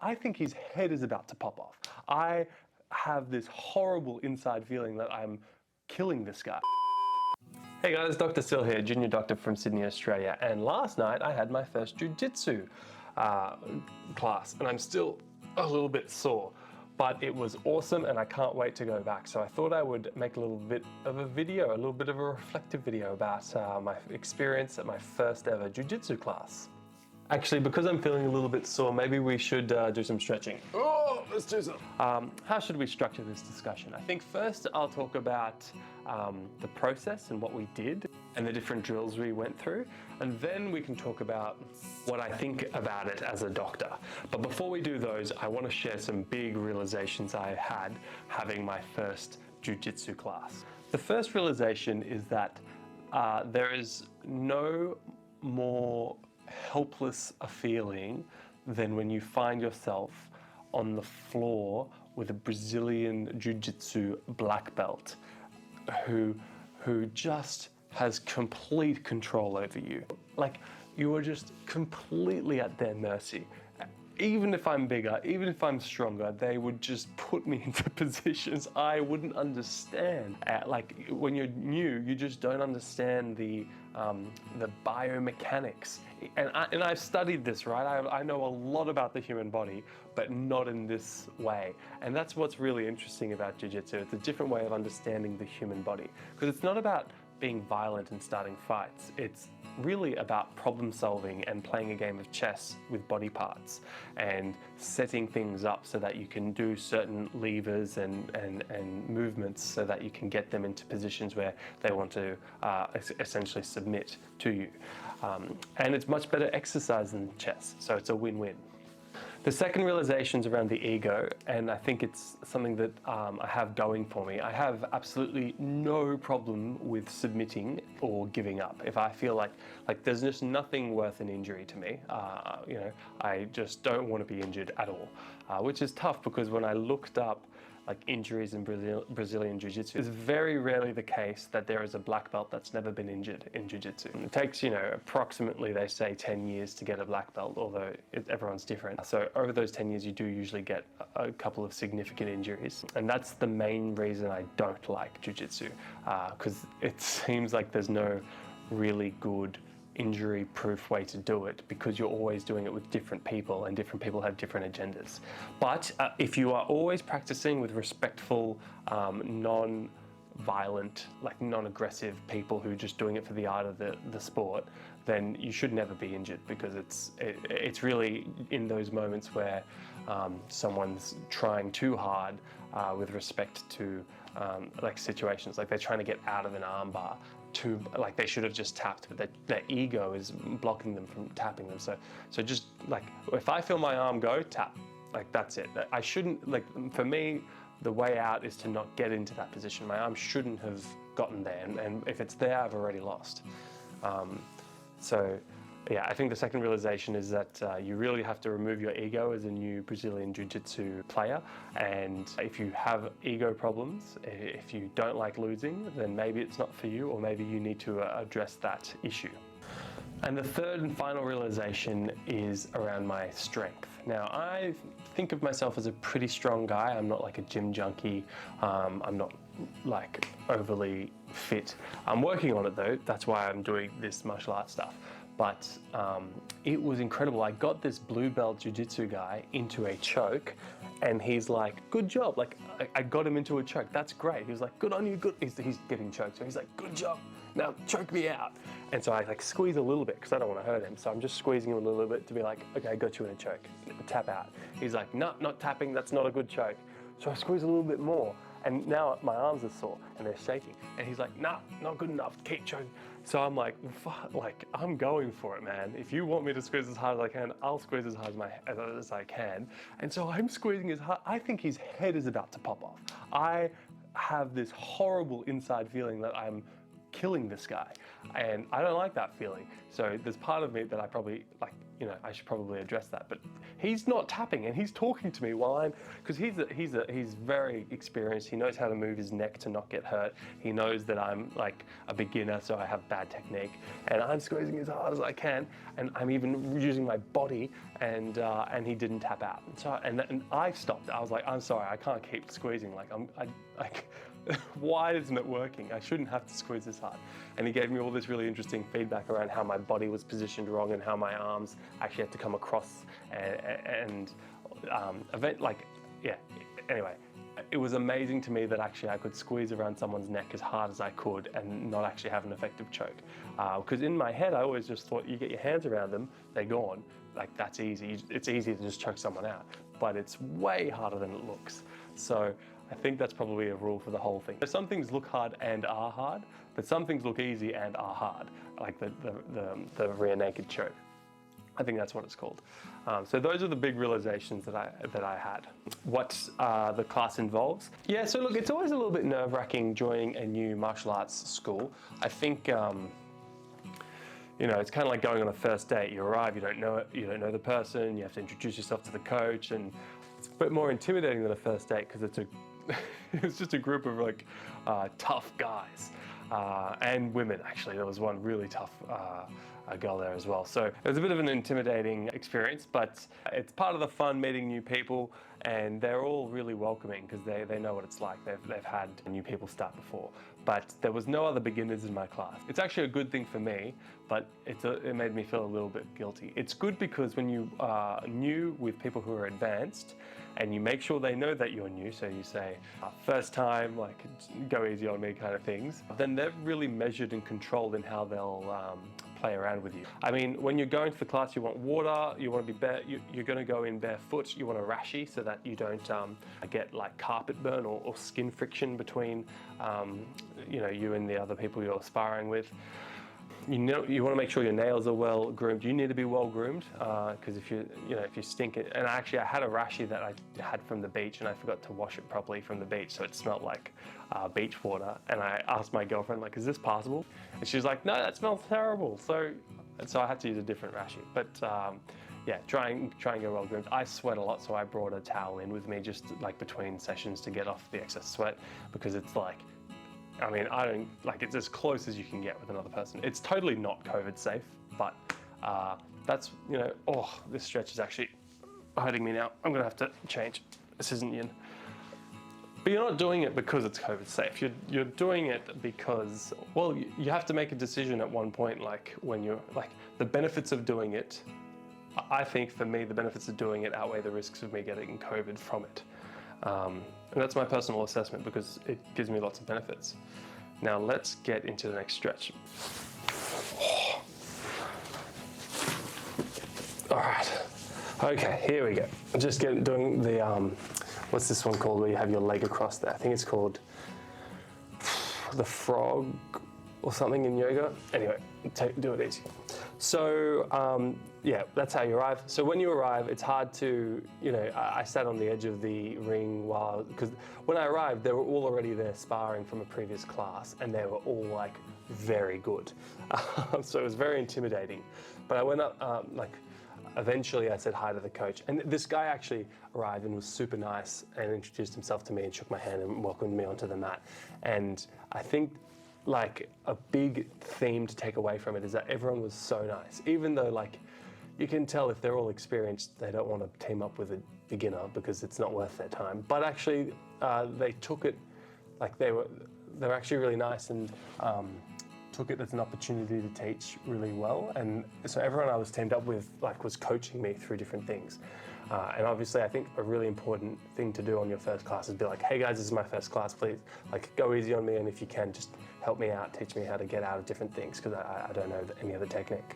I think his head is about to pop off. I have this horrible inside feeling that I'm killing this guy. Hey guys, Dr. Sil here, junior doctor from Sydney, Australia, and last night I had my first Jiu Jitsu class, and I'm still a little bit sore, but it was awesome and I can't wait to go back. So I thought I would make a little bit of a video, a little bit of a reflective video about my experience at my first ever Jiu Jitsu class. Actually, because I'm feeling a little bit sore, maybe we should do some stretching. Oh, let's do some. How should we structure this discussion? I think first I'll talk about the process and what we did and the different drills we went through. And then we can talk about what I think about it as a doctor. But before we do those, I want to share some big realizations I had having my first jiu-jitsu class. The first realization is that there is no more helpless a feeling than when you find yourself on the floor with a Brazilian Jiu-Jitsu black belt who just has complete control over you. Like, you are just completely at their mercy. Even if I'm bigger, even if I'm stronger, they would just put me into positions I wouldn't understand. Like, when you're new, you just don't understand the biomechanics. And I've studied this, right? I know a lot about the human body, but not in this way. And that's what's really interesting about Jiu-Jitsu. It's a different way of understanding the human body. Because it's not about being violent and starting fights. It's really about problem solving and playing a game of chess with body parts and setting things up so that you can do certain levers and movements so that you can get them into positions where they want to essentially submit to you. And it's much better exercise than chess, so it's a win-win. The second realization is around the ego, and I think it's something that I have going for me. I have absolutely no problem with submitting or giving up. If I feel like there's just nothing worth an injury to me, you know, I just don't want to be injured at all, which is tough because when I looked up like injuries in Brazilian Jiu-Jitsu, it's very rarely the case that there is a black belt that's never been injured in Jiu-Jitsu. It takes, you know, approximately, they say 10 years to get a black belt, although everyone's different. So over those 10 years, you do usually get a couple of significant injuries. And that's the main reason I don't like Jiu-Jitsu, because it seems like there's no really good injury-proof way to do it because you're always doing it with different people and different people have different agendas. But if you are always practicing with respectful, non-violent, like non-aggressive people who are just doing it for the art of the sport, then you should never be injured because it's really in those moments where someone's trying too hard with respect to like situations, like they're trying to get out of an armbar. Like they should have just tapped, but their ego is blocking them from tapping them. So just like, if I feel my arm go, tap, like that's it. I shouldn't, like for me, the way out is to not get into that position. My arm shouldn't have gotten there, and if it's there, I've already lost. So yeah, I think the second realization is that you really have to remove your ego as a new Brazilian Jiu-Jitsu player. And if you have ego problems, if you don't like losing, then maybe it's not for you, or maybe you need to address that issue. And the third and final realization is around my strength. Now, I think of myself as a pretty strong guy. I'm not like a gym junkie. I'm not like overly fit. I'm working on it though. That's why I'm doing this martial arts stuff. But it was incredible. I got this blue belt jiu-jitsu guy into a choke, and he's like, good job. Like, I got him into a choke. That's great. He was like, good on you, good. He's getting choked. So he's like, good job. Now choke me out. And so I like squeeze a little bit because I don't want to hurt him. So I'm just squeezing him a little bit to be like, okay, I got you in a choke. Tap out. He's like, no, not tapping. That's not a good choke. So I squeeze a little bit more. And now my arms are sore and they're shaking. And he's like, nah, not good enough. Keep choking. So I'm like, fuck, like, I'm going for it, man. If you want me to squeeze as hard as I can, I'll squeeze as hard as I can. And so I'm squeezing as hard. I think his head is about to pop off. I have this horrible inside feeling that I'm killing this guy. And I don't like that feeling. So there's part of me that I probably, like, you know, I should probably address that. But he's not tapping and he's talking to me while I'm, because he's very experienced. He knows how to move his neck to not get hurt. He knows that I'm like a beginner, so I have bad technique, and I'm squeezing as hard as I can, and I'm even using my body, and he didn't tap out. And I stopped. I was like, I'm sorry, I can't keep squeezing. Like why isn't it working? I shouldn't have to squeeze this hard. And he gave me all this really interesting feedback around how my body was positioned wrong and how my arms actually had to come across anyway, it was amazing to me that actually I could squeeze around someone's neck as hard as I could and not actually have an effective choke. Because in my head, I always just thought, you get your hands around them, they're gone. Like, that's easy. It's easy to just choke someone out, but it's way harder than it looks. So I think that's probably a rule for the whole thing. Some things look hard and are hard, but some things look easy and are hard, like the rear naked choke. I think that's what it's called. So those are the big realizations that I had. What the class involves. Yeah, so look, it's always a little bit nerve-wracking joining a new martial arts school. I think, it's kind of like going on a first date. You arrive, you don't know the person, you have to introduce yourself to the coach, and it's a bit more intimidating than a first date because it's just a group of like tough guys and women. Actually, there was one really tough girl there as well. So it was a bit of an intimidating experience, but it's part of the fun, meeting new people, and they're all really welcoming because they know what it's like. They've had new people start before. But there was no other beginners in my class. It's actually a good thing for me, but it made me feel a little bit guilty. It's good because when you are new with people who are advanced, and you make sure they know that you're new, so you say, first time, like, go easy on me kind of things, then they're really measured and controlled in how they'll play around with you. I mean, when you're going to the class, you want water, you want to be you're going to go in barefoot, you want a rashi so that you don't get like carpet burn or skin friction between you and the other people you're sparring with. You want to make sure your nails are well groomed. You need to be well groomed because if you stink it. And actually, I had a rashi that I had from the beach, and I forgot to wash it properly from the beach, so it smelled like beach water. And I asked my girlfriend, like, "Is this possible?" And she was like, "No, that smells terrible." So I had to use a different rashi. But yeah, try and get well groomed. I sweat a lot, so I brought a towel in with me just like between sessions to get off the excess sweat, because it's like, I mean, it's as close as you can get with another person. It's totally not COVID safe, but that's, this stretch is actually hurting me now. I'm gonna have to change. This isn't yin. But you're not doing it because it's COVID safe. You're doing it because, well, you have to make a decision at one point, like when you're, like, the benefits of doing it, I think for me, the benefits of doing it outweigh the risks of me getting COVID from it. And that's my personal assessment because it gives me lots of benefits. Now let's get into the next stretch. All right, okay, here we go. Just doing the, what's this one called where you have your leg across there? I think it's called the frog or something in yoga. Anyway, do it easy. So yeah, that's how you arrive. So when you arrive, it's hard to, I sat on the edge of the ring because when I arrived, they were all already there sparring from a previous class, and they were all like very good. So it was very intimidating. But I went up, eventually I said hi to the coach, and this guy actually arrived and was super nice and introduced himself to me and shook my hand and welcomed me onto the mat. And I think like a big theme to take away from it is that everyone was so nice, even though like you can tell if they're all experienced, they don't want to team up with a beginner because it's not worth their time. But actually, they took it like they were actually really nice and took it as an opportunity to teach really well. And so everyone I was teamed up with was coaching me through different things. And obviously, I think a really important thing to do on your first class is be like, "Hey guys, this is my first class. Please, go easy on me, and if you can, just help me out, teach me how to get out of different things because I don't know any other technique."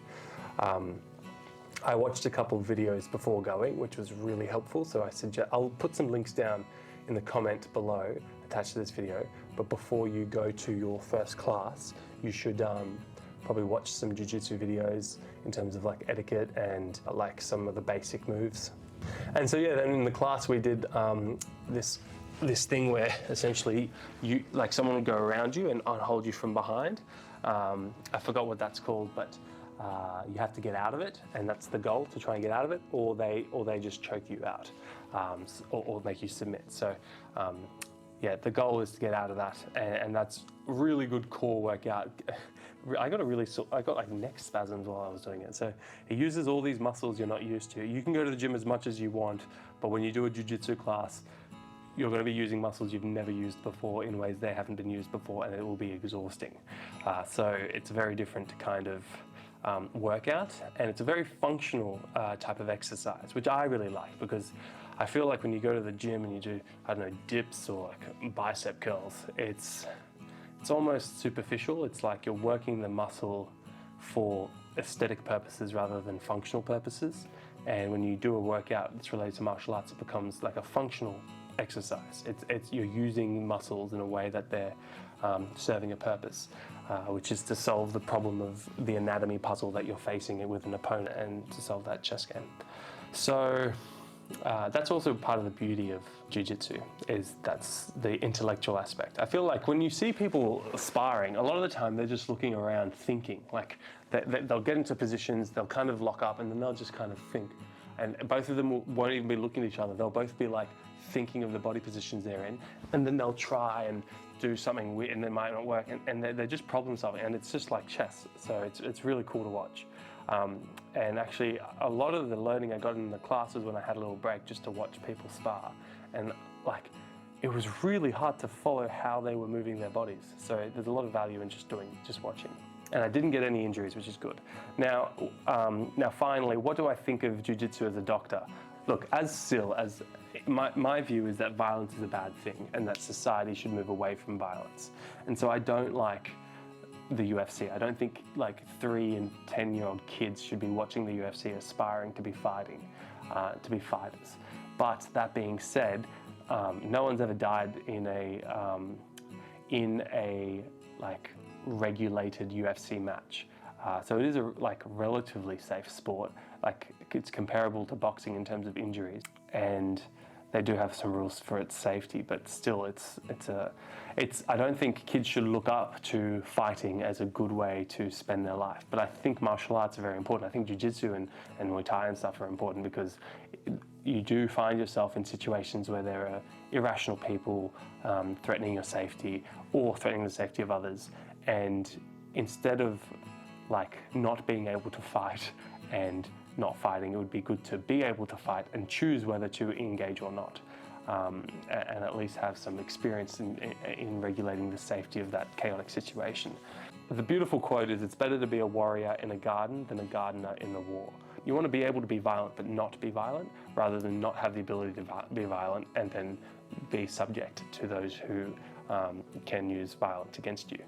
I watched a couple of videos before going, which was really helpful. So I'll put some links down in the comment below attached to this video. But before you go to your first class, you should probably watch some jiu-jitsu videos in terms of etiquette and some of the basic moves. And so yeah, then in the class we did this thing where essentially someone would go around you and hold you from behind. I forgot what that's called, but you have to get out of it, and that's the goal, to try and get out of it, or they just choke you out, or make you submit. So yeah, the goal is to get out of that, and that's really good core workout. I got like neck spasms while I was doing it. So it uses all these muscles you're not used to. You can go to the gym as much as you want, but when you do a jiu-jitsu class, you're going to be using muscles you've never used before in ways they haven't been used before, and it will be exhausting. So it's a very different kind of workout, and it's a very functional type of exercise, which I really like, because I feel like when you go to the gym and you do, I don't know, dips or like bicep curls, it's almost superficial. It's like you're working the muscle for aesthetic purposes rather than functional purposes. And when you do a workout that's related to martial arts, it becomes like a functional exercise. You're using muscles in a way that they're serving a purpose, which is to solve the problem of the anatomy puzzle that you're facing with an opponent, and to solve that chess game. So that's also part of the beauty of jiu-jitsu, is that's the intellectual aspect. I feel like when you see people sparring, a lot of the time they're just looking around thinking. Like they'll get into positions, they'll kind of lock up, and then they'll just kind of think. And both of them won't even be looking at each other. They'll both be like thinking of the body positions they're in, and then they'll try and do something weird, and it might not work, and they're just problem solving, and it's just like chess. So it's really cool to watch. And actually, a lot of the learning I got in the classes when I had a little break just to watch people spar, and like it was really hard to follow how they were moving their bodies. So there's a lot of value in just watching. And I didn't get any injuries, which is good. Now finally, what do I think of jiu-jitsu as a doctor? Look, as my view is that violence is a bad thing, and that society should move away from violence. And so I don't like the UFC. I don't think like 3 and 10-year-old kids should be watching the UFC aspiring to be fighting, to be fighters. But that being said, no one's ever died in a like regulated UFC match. So it is a like relatively safe sport. Like it's comparable to boxing in terms of injuries, and they do have some rules for its safety, but still I don't think kids should look up to fighting as a good way to spend their life. But I think martial arts are very important. I think jiu-jitsu and Muay Thai and stuff are important, because you do find yourself in situations where there are irrational people threatening your safety or threatening the safety of others. And instead of like not being able to fight and not fighting, it would be good to be able to fight and choose whether to engage or not, and at least have some experience in regulating the safety of that chaotic situation. The beautiful quote is, it's better to be a warrior in a garden than a gardener in the war. You want to be able to be violent but not be violent, rather than not have the ability to be violent and then be subject to those who can use violence against you.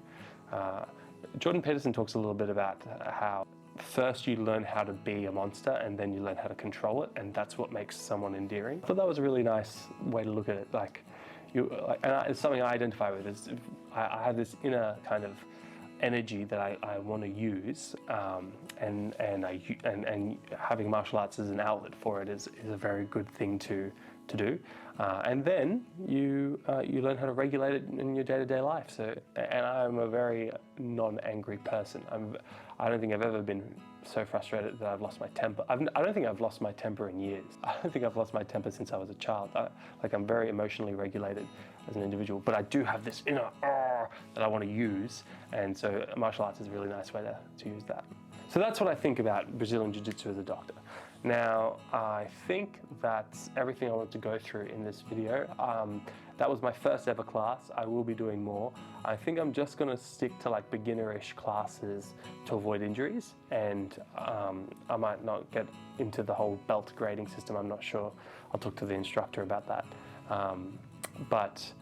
Jordan Peterson talks a little bit about how first you learn how to be a monster, and then you learn how to control it, and that's what makes someone endearing. I thought that was a really nice way to look at it. It's something I identify with. Is I have this inner kind of energy that I want to use, and having martial arts as an outlet for it is a very good thing to do. And then you learn how to regulate it in your day-to-day life. So, and I'm a very non-angry person. I don't think I've ever been so frustrated that I've lost my temper. I don't think I've lost my temper in years. I don't think I've lost my temper since I was a child. I'm very emotionally regulated as an individual, but I do have this inner that I want to use, and so martial arts is a really nice way to use that. So that's what I think about Brazilian Jiu-Jitsu as a doctor. Now, I think that's everything I wanted to go through in this video. That was my first ever class. I will be doing more. I think I'm just gonna stick to like beginner-ish classes to avoid injuries, and I might not get into the whole belt grading system. I'm not sure. I'll talk to the instructor about that. But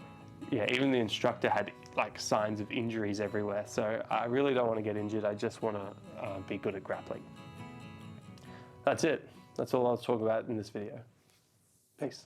yeah, even the instructor had like signs of injuries everywhere. So I really don't want to get injured. I just want to be good at grappling. That's it. That's all I'll talk about in this video. Peace.